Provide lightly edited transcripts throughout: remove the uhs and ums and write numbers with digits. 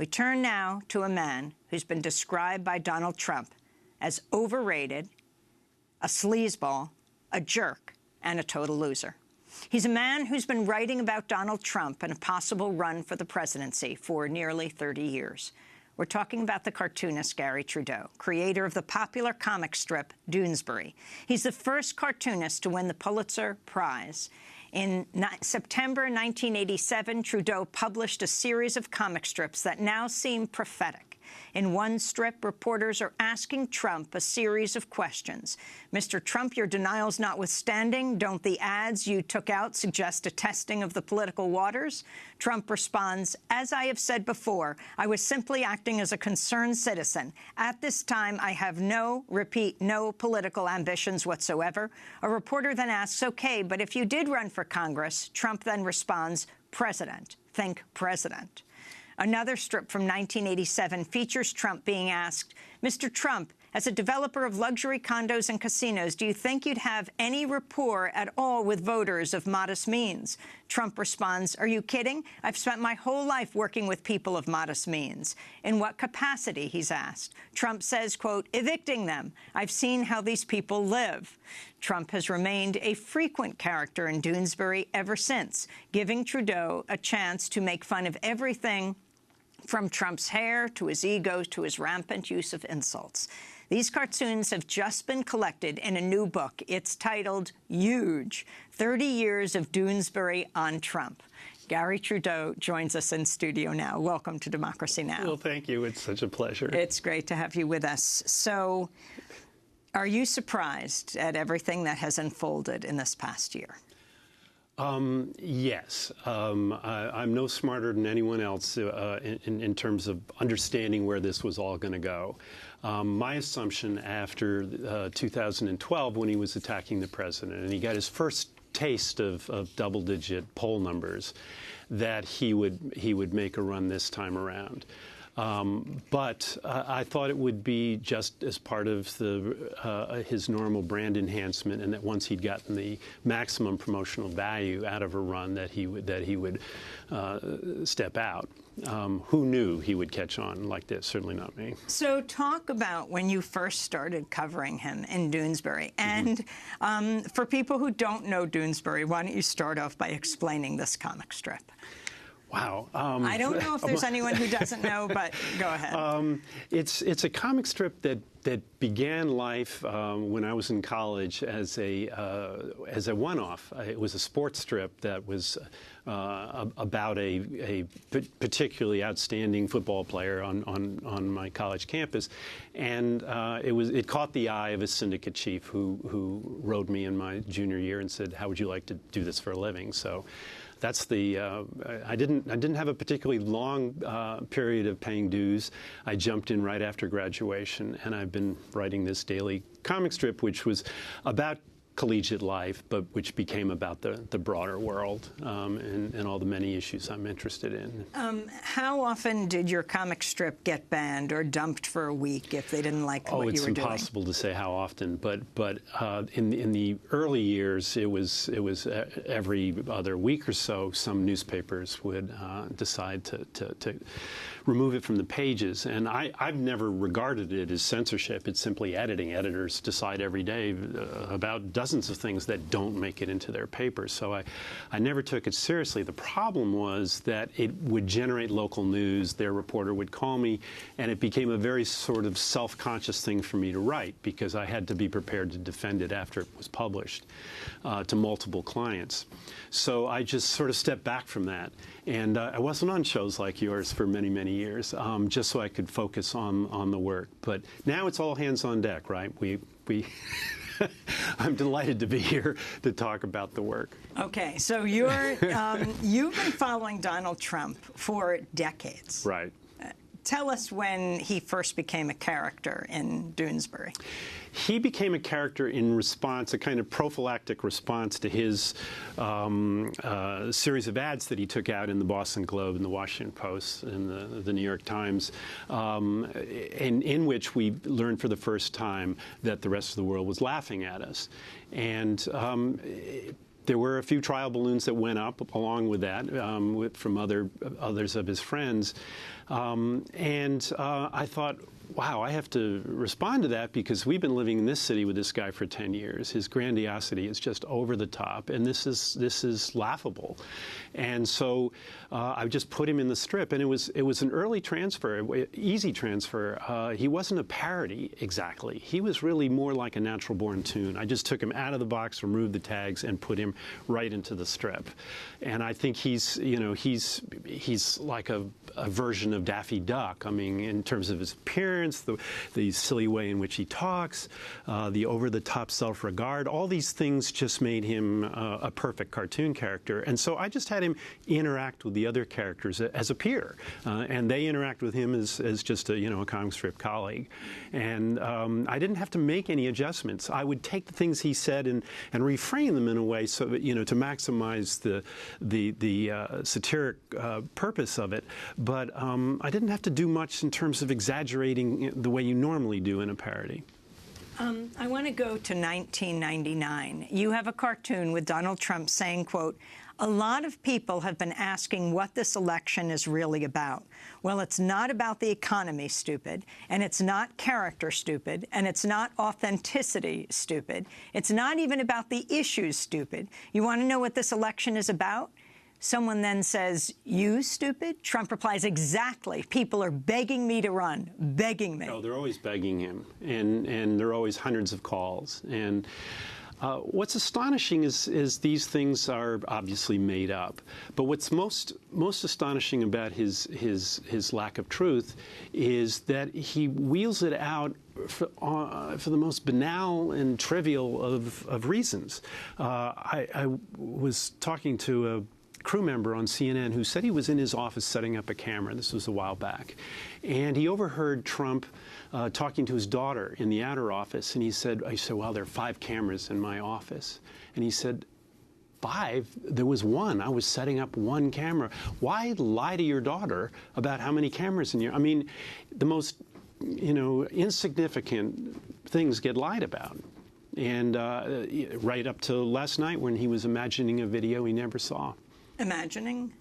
We turn now to a man who's been described by Donald Trump as overrated, a sleazeball, a jerk, and a total loser. He's a man who's been writing about Donald Trump and a possible run for the presidency for nearly 30 years. We're talking about the cartoonist Garry Trudeau, creator of the popular comic strip Doonesbury. He's the first cartoonist to win the Pulitzer Prize. In September 1987, Trudeau published a series of comic strips that now seem prophetic. In one strip, reporters are asking Trump a series of questions. Mr. Trump, your denials notwithstanding, don't the ads you took out suggest a testing of the political waters? Trump responds, as I have said before, I was simply acting as a concerned citizen. At this time, I have no political ambitions whatsoever. A reporter then asks, okay, but if you did run for Congress, Trump then responds, President. Think President. Another strip from 1987 features Trump being asked, Mr. Trump, as a developer of luxury condos and casinos, do you think you'd have any rapport at all with voters of modest means? Trump responds, are you kidding? I've spent my whole life working with people of modest means. In what capacity, he's asked. Trump says, quote, evicting them. I've seen how these people live. Trump has remained a frequent character in Doonesbury ever since, giving Trudeau a chance to make fun of everything from Trump's hair to his ego to his rampant use of insults. These cartoons have just been collected in a new book. It's titled Huge, 30 Years of Doonesbury on Trump. Garry Trudeau joins us in studio now. Welcome to Democracy Now! Well, thank you. It's such a pleasure. It's great to have you with us. So, are you surprised at everything that has unfolded in this past year? Yes. I'm no smarter than anyone else in terms of understanding where this was all going to go. My assumption after 2012, when he was attacking the president, and he got his first taste of double-digit poll numbers, that he would make a run this time around. But I thought it would be just as part of his normal brand enhancement, and that once he'd gotten the maximum promotional value out of a run, that he would step out. Who knew he would catch on like this? Certainly not me. So talk about when you first started covering him in Doonesbury. And for people who don't know Doonesbury, why don't you start off by explaining this comic strip? Wow. I don't know if there's anyone who doesn't know, but go ahead. It's a comic strip that began life when I was in college as a one-off. It was a sports strip that was about a particularly outstanding football player on my college campus, and it caught the eye of a syndicate chief who wrote me in my junior year and said, "How would you like to do this for a living?" So. That's I didn't have a particularly long period of paying dues. I jumped in right after graduation, and I've been writing this daily comic strip, which was about collegiate life, but which became about the broader world and all the many issues I'm interested in. How often did your comic strip get banned or dumped for a week if they didn't like what you were doing? Oh, it's impossible to say how often, but in the early years, it was every other week or so, some newspapers would decide to remove it from the pages, and I've never regarded it as censorship. It's simply editing. Editors decide every day about dozens of things that don't make it into their papers, so I never took it seriously. The problem was that it would generate local news. Their reporter would call me, and it became a very sort of self-conscious thing for me to write, because I had to be prepared to defend it after it was published to multiple clients. So I just sort of stepped back from that, and I wasn't on shows like yours for many, many years, just so I could focus on the work. But now it's all hands on deck, right? We I'm delighted to be here to talk about the work. Okay, so you've been following Donald Trump for decades. Right. Tell us when he first became a character in Doonesbury. He became a character in response, a kind of prophylactic response to his series of ads that he took out in the Boston Globe and the Washington Post and the New York Times, in which we learned for the first time that the rest of the world was laughing at us. And there were a few trial balloons that went up along with that from others of his friends. I thought, wow, I have to respond to that because we've been living in this city with this guy for 10 years. His grandiosity is just over the top, and this is laughable. And so I just put him in the strip, and it was an early transfer, easy transfer. He wasn't a parody exactly. He was really more like a natural-born tune. I just took him out of the box, removed the tags, and put him right into the strip. And I think he's like a version of Daffy Duck. I mean, in terms of his appearance, the silly way in which he talks, the over-the-top self-regard, all these things just made him a perfect cartoon character. And so I just had him interact with the other characters as a peer, and they interact with him as just a comic strip colleague. And I didn't have to make any adjustments. I would take the things he said and reframe them in a way so that to maximize the satiric purpose of it. But I didn't have to do much in terms of exaggerating the way you normally do in a parody. I want to go to 1999. You have a cartoon with Donald Trump saying, quote, "A lot of people have been asking what this election is really about. Well, it's not about the economy, stupid, and it's not character, stupid, and it's not authenticity, stupid. It's not even about the issues, stupid. You want to know what this election is about?" Someone then says, "You stupid?" Trump replies, "Exactly. People are begging me to run, begging me." No, they're always begging him, and there are always hundreds of calls. And what's astonishing is these things are obviously made up. But what's most astonishing about his lack of truth is that he wheels it out for the most banal and trivial of reasons. I was talking to a crew member on CNN who said he was in his office setting up a camera. This was a while back. And he overheard Trump talking to his daughter in the outer office. And I said, well, there are 5 cameras in my office. And he said, 5? There was 1. I was setting up 1 camera. Why lie to your daughter about how many cameras in your... I mean, the most, insignificant things get lied about. And right up to last night when he was imagining a video he never saw. Imagining?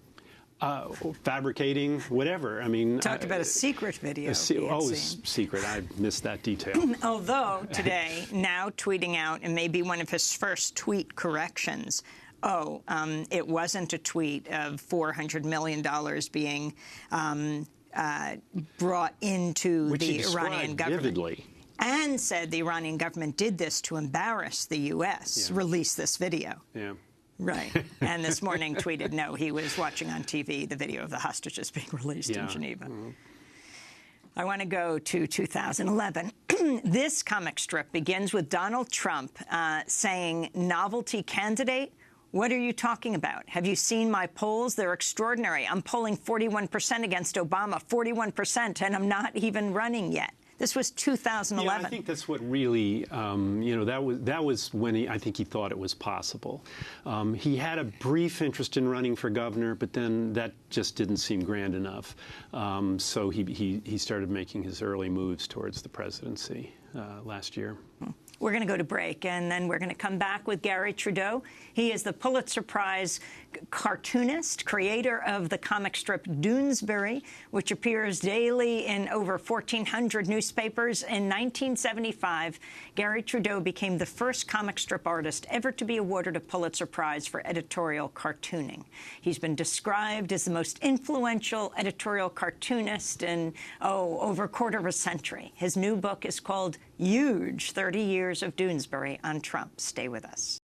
Fabricating, whatever. I mean, talked about a secret video. Secret. I missed that detail. Although today, now tweeting out, and maybe one of his first tweet corrections, it wasn't a tweet of $400 million being brought into the Iranian government. Vividly. And said the Iranian government did this to embarrass the U.S., release this video. Yeah. Right. And this morning tweeted, no, he was watching on TV the video of the hostages being released in Geneva. Mm-hmm. I want to go to 2011. This comic strip begins with Donald Trump saying, "Novelty candidate? What are you talking about? Have you seen my polls? They're extraordinary. I'm polling 41% against Obama, 41%, and I'm not even running yet." This was 2011. Yeah, I think that's what really, that was when I think he thought it was possible. He had a brief interest in running for governor, but then that just didn't seem grand enough. So he started making his early moves towards the presidency last year. We're going to go to break, and then we're going to come back with Garry Trudeau. He is the Pulitzer Prize cartoonist, creator of the comic strip Doonesbury, which appears daily in over 1,400 newspapers. In 1975, Garry Trudeau became the first comic strip artist ever to be awarded a Pulitzer Prize for editorial cartooning. He's been described as the most influential editorial cartoonist in, over a quarter of a century. His new book is called Huge, 30 Years of Doonesbury on Trump. Stay with us.